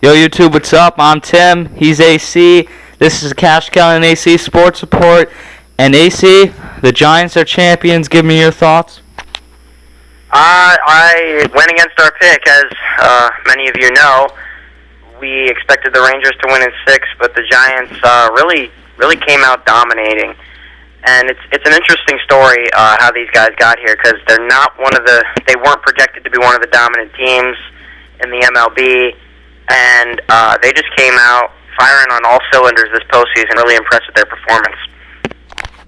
Yo, YouTube, what's up? I'm Tim. He's AC. This is Cash Cow and AC Sports Report. And AC, the Giants are champions. Give me your thoughts. I went against our pick, as many of you know. We expected the Rangers to win in 6, but the Giants really came out dominating. And it's an interesting story how these guys got here, because they weren't projected to be one of the dominant teams in the MLB, and they just came out firing on all cylinders this postseason. Really impressed with their performance.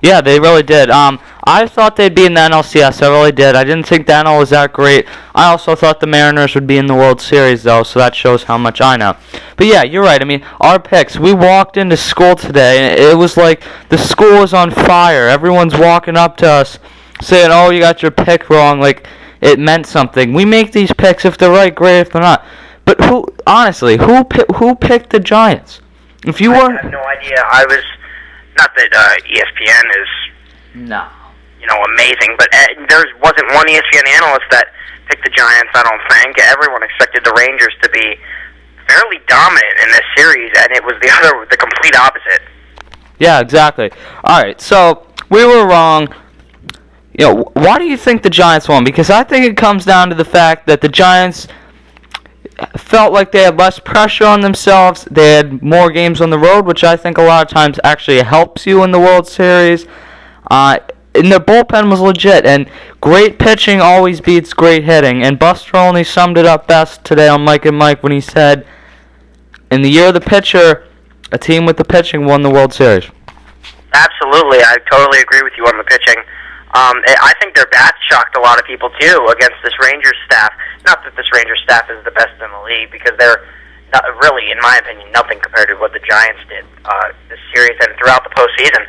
Yeah, they really did. I thought they'd be in the NLCS. I really did. I didn't think the NL was that great. I also thought the Mariners would be in the World Series, though, so that shows how much I know. But yeah, you're right. I mean, our picks. We walked into school today, and it was like the school was on fire. Everyone's walking up to us saying, "Oh, you got your pick wrong." Like it meant something. We make these picks if they're right, great. If they're not. But who picked the Giants? I have no idea. I was not that ESPN is amazing, but there wasn't one ESPN analyst that picked the Giants. I don't think everyone expected the Rangers to be fairly dominant in this series, and it was the complete opposite. Yeah, exactly. All right, so we were wrong. Why do you think the Giants won? Because I think it comes down to the fact that the Giants felt like they had less pressure on themselves. They had more games on the road, which I think a lot of times actually helps you in the World Series. And their bullpen was legit, and great pitching always beats great hitting. And Buster Olney summed it up best today on Mike and Mike when he said, in the year of the pitcher, a team with the pitching won the World Series. Absolutely. I totally agree with you on the pitching. I think their bats shocked a lot of people, too, against this Rangers staff. Not that this Rangers staff is the best in the league, because they're not really, in my opinion, nothing compared to what the Giants did this series and throughout the postseason.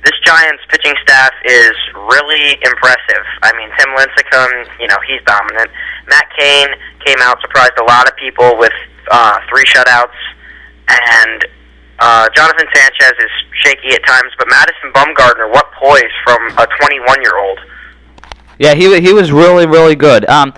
This Giants pitching staff is really impressive. I mean, Tim Lincecum, he's dominant. Matt Cain came out, surprised a lot of people with 3 shutouts, and Jonathan Sanchez is shaky at times, but Madison Bumgarner, what poise from a 21-year-old. Yeah, he was really, really good. And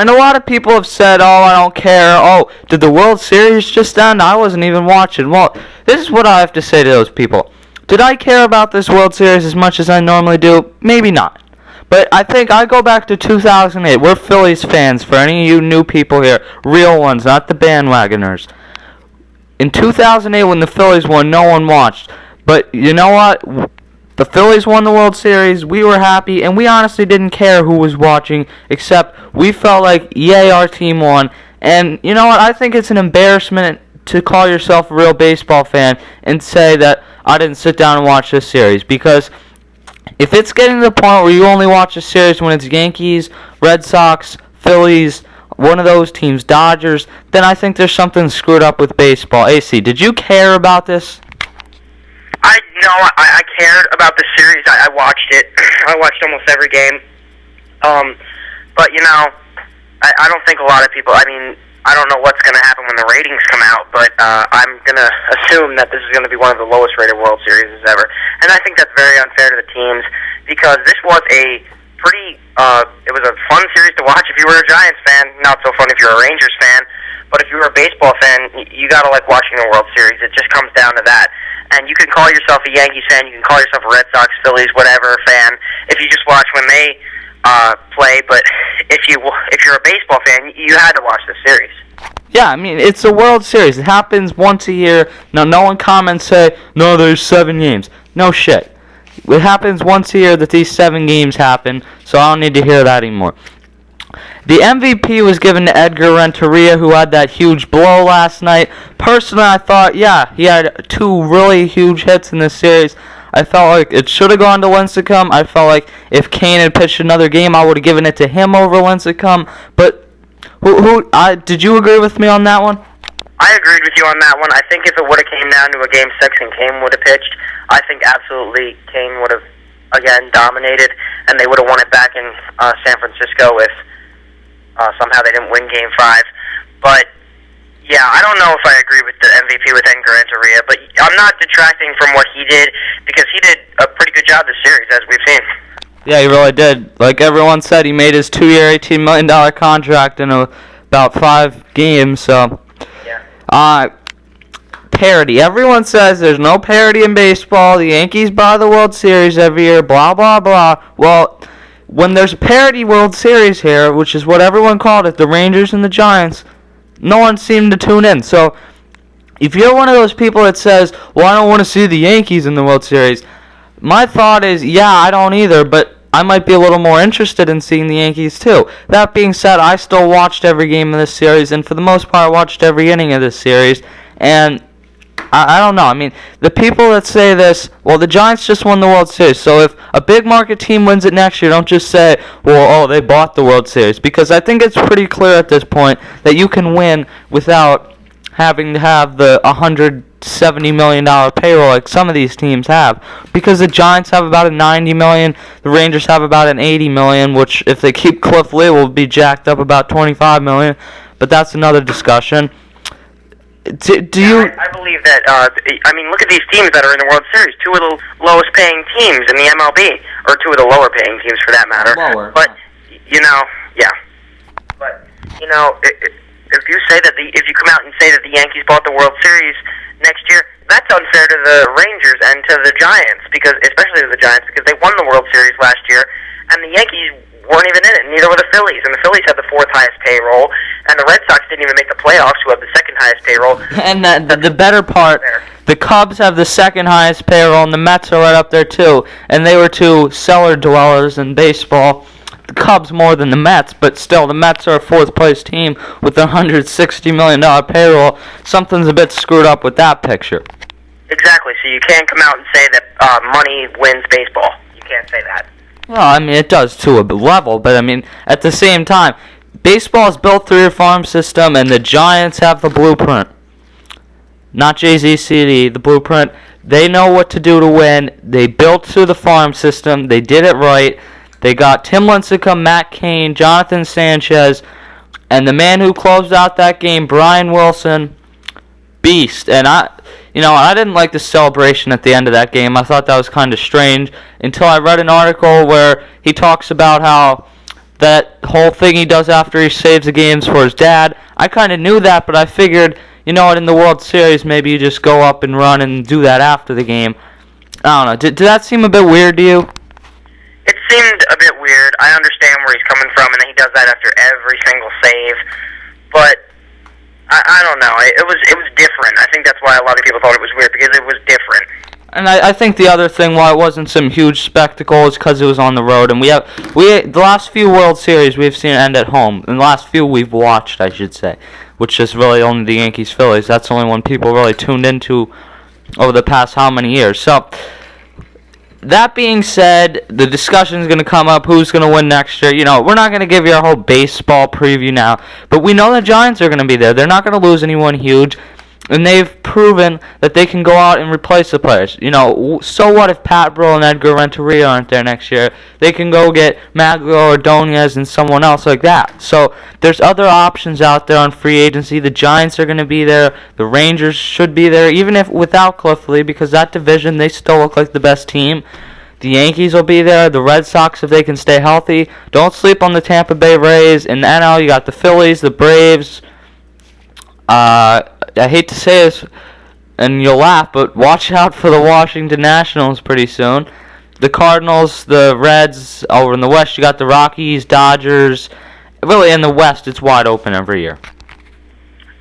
a lot of people have said, "Oh, I don't care. Oh, did the World Series just end? I wasn't even watching." Well, this is what I have to say to those people. Did I care about this World Series as much as I normally do? Maybe not. But I think I go back to 2008. We're Phillies fans, for any of you new people here. Real ones, not the bandwagoners. In 2008, when the Phillies won, no one watched. But you know what? The Phillies won the World Series. We were happy, and we honestly didn't care who was watching, except we felt like, yay, our team won. And you know what? I think it's an embarrassment to call yourself a real baseball fan and say that I didn't sit down and watch this series, because if it's getting to the point where you only watch a series when it's Yankees, Red Sox, Phillies, one of those teams, Dodgers, then I think there's something screwed up with baseball. AC, did you care about this? I cared about the series. I watched it. I watched almost every game. But, I don't think a lot of people, I don't know what's going to happen when the ratings come out, but I'm going to assume that this is going to be one of the lowest rated World Series ever. And I think that's very unfair to the teams, because this was a it was a fun series to watch if you were a Giants fan, not so fun if you're a Rangers fan. But if you were a baseball fan, you got to like watching the World Series. It just comes down to that. And you can call yourself a Yankees fan, you can call yourself a Red Sox, Phillies, whatever fan, if you just watch when they play. But if you're a baseball fan, you had to watch the series. Yeah, it's a World Series. It happens once a year. Now, no one comments say, "No, there's 7 games." No shit. It happens once a year that these 7 games happen, so I don't need to hear that anymore. The MVP was given to Edgar Renteria, who had that huge blow last night. Personally, I thought, yeah, he had 2 really huge hits in this series. I felt like it should have gone to Lincecum. I felt like if Cain had pitched another game, I would have given it to him over Lincecum. But did you agree with me on that one? I agreed with you on that one. I think if it would have came down to a Game 6 and Cain would have pitched, I think absolutely Cain would have, again, dominated, and they would have won it back in San Francisco if somehow they didn't win Game 5. But, yeah, I don't know if I agree with the MVP with Edgar Renteria, but I'm not detracting from what he did, because he did a pretty good job this series, as we've seen. Yeah, he really did. Like everyone said, he made his 2-year, $18 million contract in about 5 games, so... Yeah, Parity. Everyone says there's no parity in baseball. The Yankees buy the World Series every year, blah, blah, blah. Well, when there's a parity World Series here, which is what everyone called it, the Rangers and the Giants, no one seemed to tune in. So, if you're one of those people that says, well, I don't want to see the Yankees in the World Series, my thought is, yeah, I don't either, but I might be a little more interested in seeing the Yankees too. That being said, I still watched every game of this series, and for the most part, I watched every inning of this series, and I don't know. I mean, the people that say this, well, the Giants just won the World Series, so if a big market team wins it next year, don't just say, well, oh, they bought the World Series, because I think it's pretty clear at this point that you can win without having to have the $170 million payroll like some of these teams have, because the Giants have about a $90 million, the Rangers have about an $80 million, which if they keep Cliff Lee will be jacked up about $25 million, but that's another discussion. I believe that, I mean, look at these teams that are in the World Series. Two of the lowest paying teams in the MLB, or two of the lower paying teams for that matter. Lower. But, yeah. But, if you say that if you come out and say that the Yankees bought the World Series next year, that's unfair to the Rangers and to the Giants, especially to the Giants, because they won the World Series last year, and the Yankees weren't even in it, neither were the Phillies, and the Phillies had the fourth highest payroll, and the Red Sox didn't even make the playoffs, who have the second highest payroll. And the better part, the Cubs have the second highest payroll, and the Mets are right up there too, and they were two cellar dwellers in baseball. The Cubs more than the Mets, but still, the Mets are a fourth-place team with a $160 million payroll. Something's a bit screwed up with that picture. Exactly, so you can't come out and say that money wins baseball. You can't say that. Well, I mean, it does to a level, but I mean, at the same time, baseball is built through your farm system, and the Giants have the blueprint. Not JZCD, the blueprint. They know what to do to win. They built through the farm system. They did it right. They got Tim Lincecum, Matt Cain, Jonathan Sanchez, and the man who closed out that game, Brian Wilson, beast. And I didn't like the celebration at the end of that game. I thought that was kind of strange until I read an article where he talks about how that whole thing he does after he saves the games for his dad. I kind of knew that, but I figured, in the World Series, maybe you just go up and run and do that after the game. I don't know. Did that seem a bit weird to you? It seemed a bit weird. I understand where he's coming from, and he does that after every single save. But I don't know. It was different. I think that's why a lot of people thought it was weird, because it was different. And I think the other thing why it wasn't some huge spectacle is because it was on the road, and the last few World Series we've seen end at home, and the last few we've watched, I should say, which is really only the Yankees Phillies. That's the only one people really tuned into over the past how many years. So that being said, the discussion is going to come up who's going to win next year. We're not going to give you our whole baseball preview now, but we know the Giants are going to be there. They're not going to lose anyone huge, and they've proven that they can go out and replace the players. So what if Pat Burrell and Edgar Renteria aren't there next year? They can go get Maglo Ordonez and someone else like that. So there's other options out there on free agency. The Giants are going to be there. The Rangers should be there, even if without Cliff Lee, because that division, they still look like the best team. The Yankees will be there. The Red Sox, if they can stay healthy. Don't sleep on the Tampa Bay Rays. In the NL, you got the Phillies, the Braves. I hate to say this, and you'll laugh, but watch out for the Washington Nationals pretty soon. The Cardinals, the Reds, over in the West, you got the Rockies, Dodgers. Really, in the West, it's wide open every year.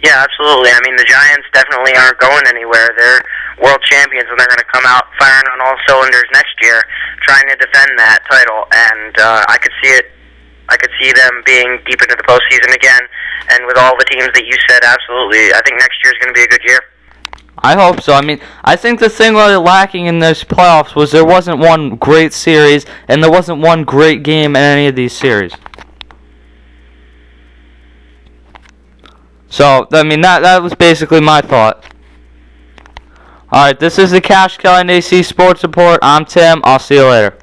Yeah, absolutely. I mean, the Giants definitely aren't going anywhere. They're world champions, and they're going to come out firing on all cylinders next year, trying to defend that title. And I could see it. I could see them being deep into the postseason again. And with all the teams that you said, absolutely, I think next year is going to be a good year. I hope so. I mean, I think the thing really lacking in this playoffs was there wasn't one great series, and there wasn't one great game in any of these series. So, I mean, that was basically my thought. Alright, this is the Cash Kelly and AC Sports Report. I'm Tim. I'll see you later.